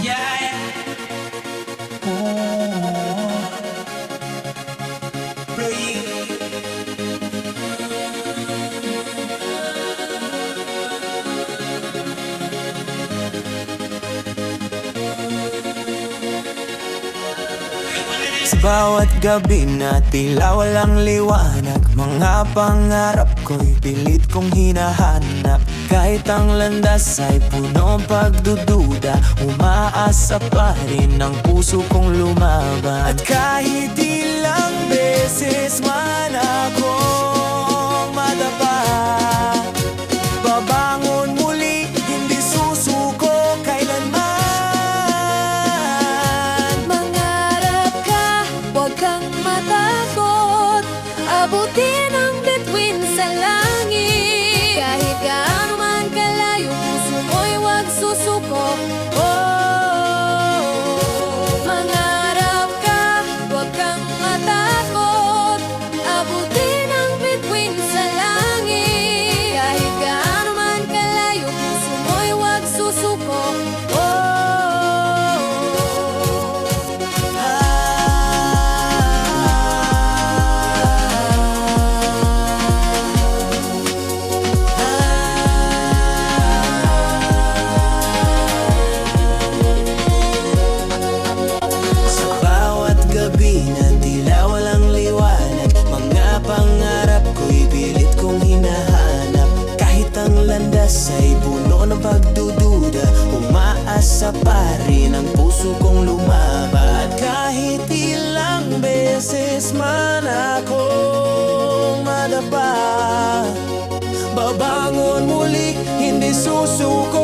Yeah. Sa bawat gabi na tila walang liwanag, mga pangarap ko'y pilit kong hinahanap. Kahit ang landas ay punong pagdududa, umaasa pa rin ang puso kong lumaban. At kahit ilang beses man akong madapa, babangon muli, hindi susuko kailanman. Mangarap ka, huwag kang matakot, abutin ang bituin sa langit. Kahit gaano man kalayo, puso mo'y huwag susuko. Mangarap ka, huwag kang matakot, abutin ang bituin sa langit. Kahit gaano man kalayo, puso mo'y huwag susuko. Ay puno ng pagdududa, umaasa pa rin ang puso kong lumaban. At kahit ilang beses man akong madapa, babangon muli, hindi susuko